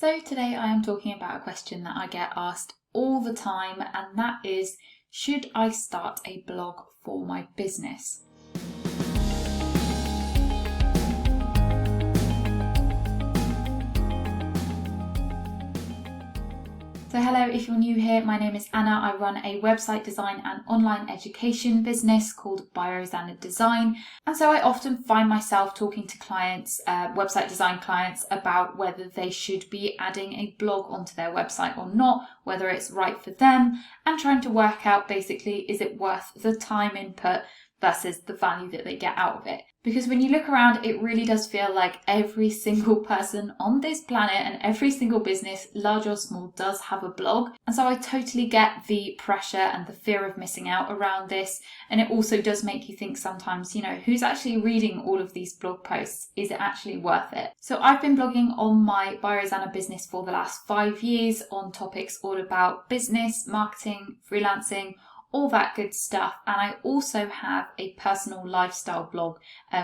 So today I am talking about a question that I get asked all the time, and that is, should I start a blog for my business? So hello, if you're new here, my name is Anna. I run a website design and online education business called Rosanna Design. And so I often find myself talking to clients, website design clients, about whether they should be adding a blog onto their website or not, whether it's right for them, and trying to work out basically, is it worth the time input versus the value that they get out of it. Because when you look around, it really does feel like every single person on this planet and every single business, large or small, does have a blog. And so I totally get the pressure and the fear of missing out around this. And it also does make you think sometimes, who's actually reading all of these blog posts? Is it actually worth it? So I've been blogging on my Rosanna business for the last 5 years on topics all about business, marketing, freelancing, all that good stuff. And I also have a personal lifestyle blog,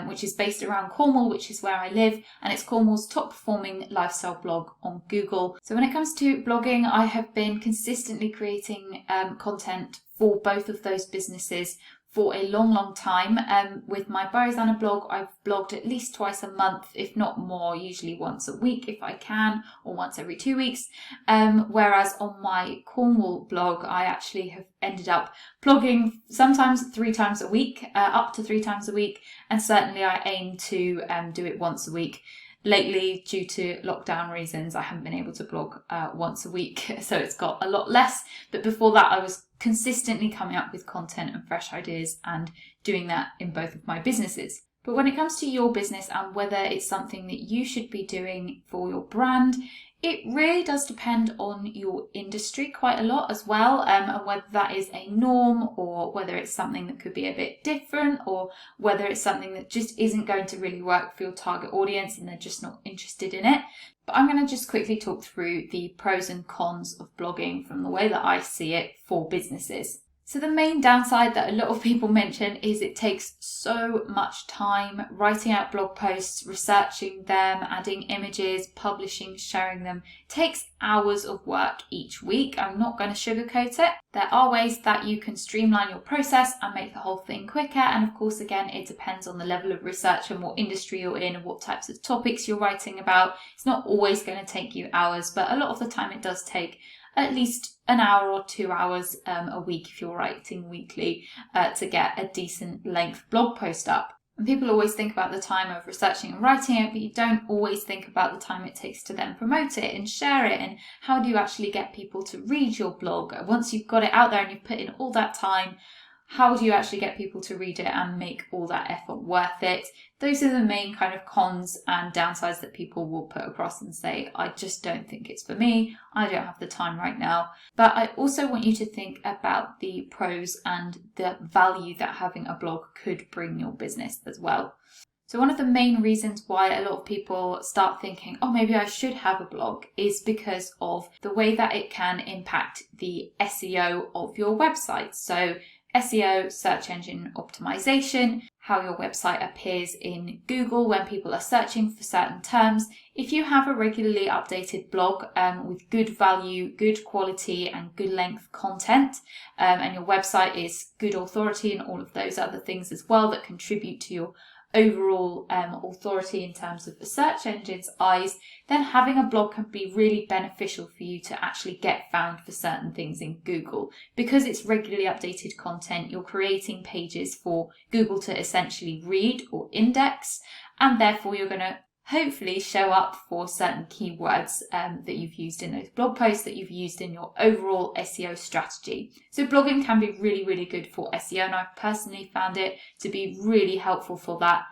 which is based around Cornwall, which is where I live, and it's Cornwall's top performing lifestyle blog on Google. So when it comes to blogging, I have been consistently creating content for both of those businesses for a long time. With my Rosanna blog, I've blogged at least twice a month, if not more, usually once a week if I can, or once every 2 weeks. Whereas on my Cornwall blog, I actually have ended up blogging sometimes 3 times a week, up to 3 times a week, and certainly I aim to do it once a week. Lately, due to lockdown reasons, I haven't been able to blog once a week, so it's got a lot less. But before that, I was consistently coming up with content and fresh ideas and doing that in both of my businesses. But when it comes to your business and whether it's something that you should be doing for your brand, it really does depend on your industry quite a lot as well, and whether that is a norm or whether it's something that could be a bit different, or whether it's something that just isn't going to really work for your target audience and they're just not interested in it. But I'm going to just quickly talk through the pros and cons of blogging from the way that I see it for businesses. So the main downside that a lot of people mention is it takes so much time writing out blog posts, researching them, adding images, publishing, sharing them. It takes hours of work each week. I'm not going to sugarcoat it. There are ways that you can streamline your process and make the whole thing quicker. And of course, again, it depends on the level of research and what industry you're in and what types of topics you're writing about. It's not always going to take you hours, but a lot of the time it does take at least an hour or 2 hours a week if you're writing weekly to get a decent length blog post up. And people always think about the time of researching and writing it, but you don't always think about the time it takes to then promote it and share it, and how do you actually get people to read your blog? Once you've got it out there and you've put in all that time, how do you actually get people to read it and make all that effort worth it? Those are the main kind of cons and downsides that people will put across and say, I just don't think it's for me. I don't have the time right now. But I also want you to think about the pros and the value that having a blog could bring your business as well. So one of the main reasons why a lot of people start thinking, oh, maybe I should have a blog, is because of the way that it can impact the SEO of your website. So SEO, search engine optimization, how your website appears in Google when people are searching for certain terms. If you have a regularly updated blog with good value, good quality and good length content, and your website is good authority and all of those other things as well that contribute to your overall authority in terms of the search engine's eyes, then having a blog can be really beneficial for you to actually get found for certain things in Google. Because it's regularly updated content, you're creating pages for Google to essentially read or index, and therefore you're going to hopefully show up for certain keywords that you've used in those blog posts, that you've used in your overall SEO strategy. So blogging can be really, really good for SEO, and I've personally found it to be really helpful for that.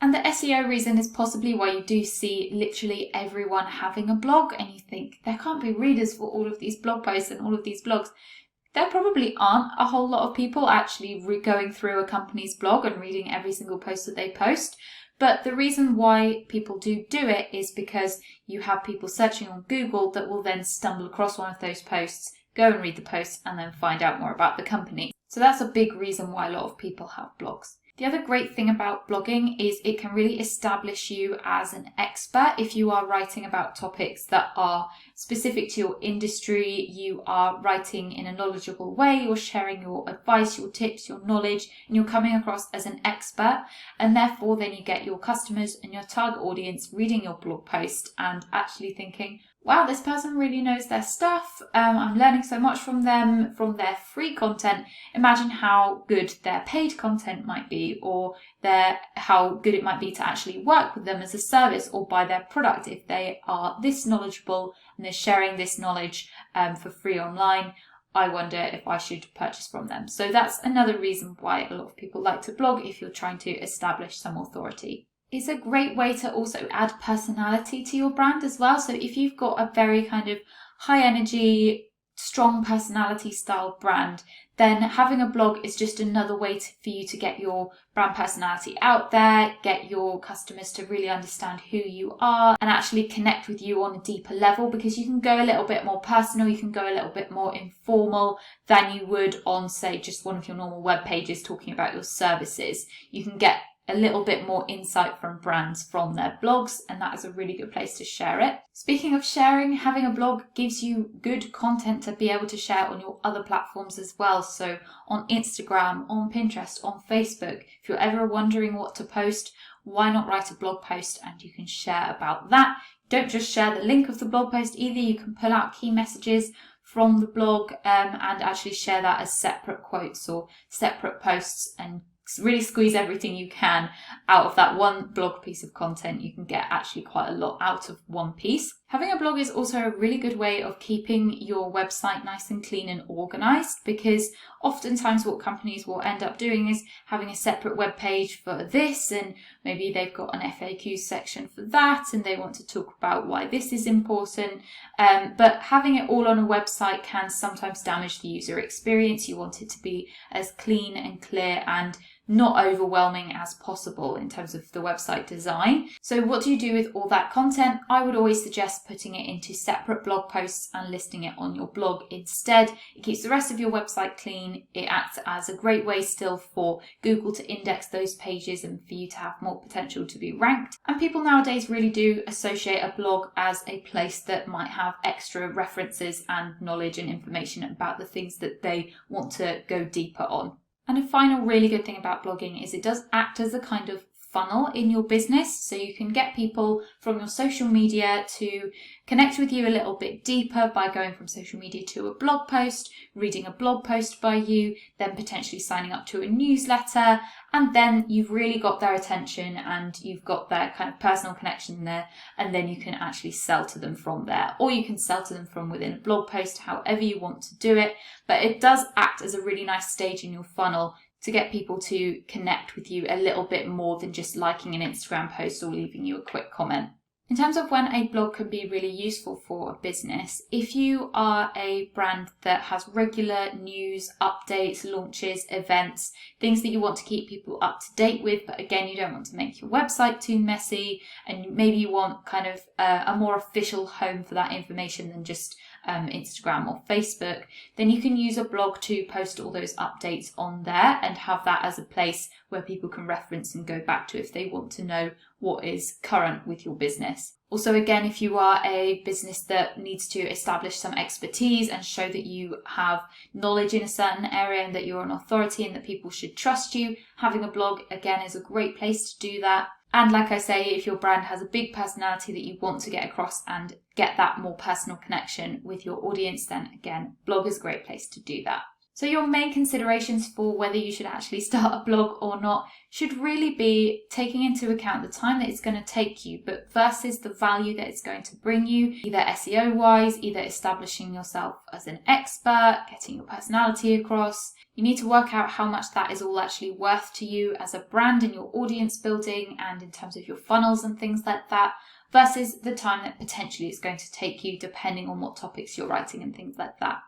And the SEO reason is possibly why you do see literally everyone having a blog, and you think there can't be readers for all of these blog posts and all of these blogs. There probably aren't a whole lot of people actually going through a company's blog and reading every single post that they post. But the reason why people do it is because you have people searching on Google that will then stumble across one of those posts, go and read the post, and then find out more about the company. So that's a big reason why a lot of people have blogs. The other great thing about blogging is it can really establish you as an expert if you are writing about topics that are specific to your industry, you are writing in a knowledgeable way, you're sharing your advice, your tips, your knowledge, and you're coming across as an expert. And therefore then you get your customers and your target audience reading your blog post and actually thinking, wow, this person really knows their stuff. I'm learning so much from them, from their free content. Imagine how good their paid content might be, or how good it might be to actually work with them as a service or buy their product if they are this knowledgeable and they're sharing this knowledge for free online. I wonder if I should purchase from them. So that's another reason why a lot of people like to blog if you're trying to establish some authority. It's a great way to also add personality to your brand as well. So if you've got a very kind of high energy, strong personality style brand, then having a blog is just another way for you to get your brand personality out there, get your customers to really understand who you are and actually connect with you on a deeper level, because you can go a little bit more personal, you can go a little bit more informal than you would on, say, just one of your normal web pages talking about your services. You can get a little bit more insight from brands from their blogs, and that is a really good place to share it. Speaking of sharing, having a blog gives you good content to be able to share on your other platforms as well. So on Instagram, on Pinterest, on Facebook. If you're ever wondering what to post, why not write a blog post and you can share about that. Don't just share the link of the blog post either. You can pull out key messages from the blog and actually share that as separate quotes or separate posts, and really squeeze everything you can out of that one blog piece of content. You can get actually quite a lot out of one piece. Having a blog is also a really good way of keeping your website nice and clean and organized, because oftentimes what companies will end up doing is having a separate web page for this, and maybe they've got an FAQ section for that and they want to talk about why this is important. But having it all on a website can sometimes damage the user experience. You want it to be as clean and clear and not overwhelming as possible in terms of the website design. So what do you do with all that content? I would always suggest putting it into separate blog posts and listing it on your blog instead. It keeps the rest of your website clean. It acts as a great way still for Google to index those pages and for you to have more potential to be ranked. And people nowadays really do associate a blog as a place that might have extra references and knowledge and information about the things that they want to go deeper on. And a final really good thing about blogging is it does act as a kind of funnel in your business. So you can get people from your social media to connect with you a little bit deeper by going from social media to a blog post, reading a blog post by you, then potentially signing up to a newsletter. And then you've really got their attention and you've got their kind of personal connection there. And then you can actually sell to them from there, or you can sell to them from within a blog post, however you want to do it. But it does act as a really nice stage in your funnel to get people to connect with you a little bit more than just liking an Instagram post or leaving you a quick comment. In terms of when a blog can be really useful for a business, if you are a brand that has regular news, updates, launches, events, things that you want to keep people up to date with, but again, you don't want to make your website too messy, and maybe you want kind of a more official home for that information than just Instagram or Facebook, then you can use a blog to post all those updates on there and have that as a place where people can reference and go back to if they want to know what is current with your business. Also, again, if you are a business that needs to establish some expertise and show that you have knowledge in a certain area and that you're an authority and that people should trust you, having a blog, again, is a great place to do that. And like I say, if your brand has a big personality that you want to get across and get that more personal connection with your audience, then again, blog is a great place to do that. So your main considerations for whether you should actually start a blog or not should really be taking into account the time that it's going to take you, but versus the value that it's going to bring you, either SEO wise, either establishing yourself as an expert, getting your personality across. You need to work out how much that is all actually worth to you as a brand in your audience building and in terms of your funnels and things like that, versus the time that potentially it's going to take you depending on what topics you're writing and things like that.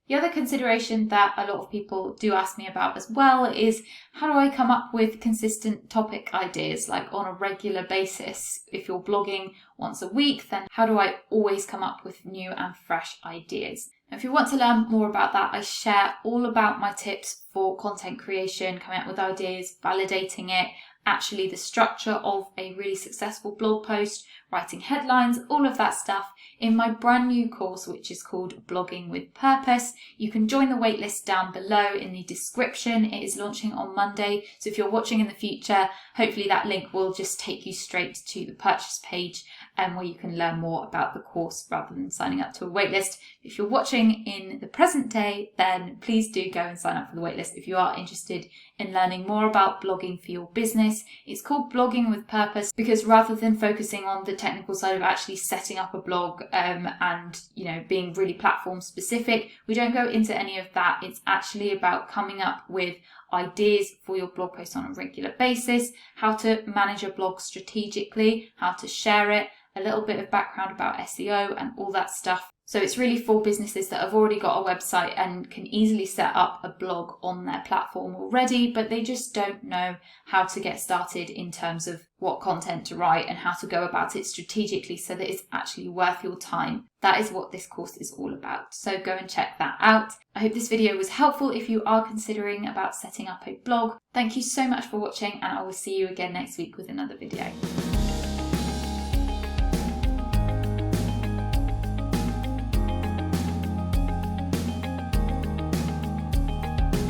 The other consideration that a lot of people do ask me about as well is, how do I come up with consistent topic ideas, like on a regular basis? If you're blogging once a week, then how do I always come up with new and fresh ideas? Now, if you want to learn more about that, I share all about my tips for content creation, coming up with ideas, validating it, actually the structure of a really successful blog post, writing headlines, all of that stuff in my brand new course, which is called Blogging with Purpose. You can join the waitlist down below in the description. It is launching on Monday, so if you're watching in the future, hopefully that link will just take you straight to the purchase page where you can learn more about the course rather than signing up to a waitlist. If you're watching in the present day, then please do go and sign up for the waitlist if you are interested in learning more about blogging for your business. It's called Blogging with Purpose because rather than focusing on the technical side of actually setting up a blog and being really platform specific, we don't go into any of that. It's actually about coming up with ideas for your blog posts on a regular basis, how to manage a blog strategically, how to share it, a little bit of background about SEO and all that stuff. So it's really for businesses that have already got a website and can easily set up a blog on their platform already, but they just don't know how to get started in terms of what content to write and how to go about it strategically so that it's actually worth your time. That is what this course is all about. So go and check that out. I hope this video was helpful if you are considering about setting up a blog. Thank you so much for watching, and I will see you again next week with another video.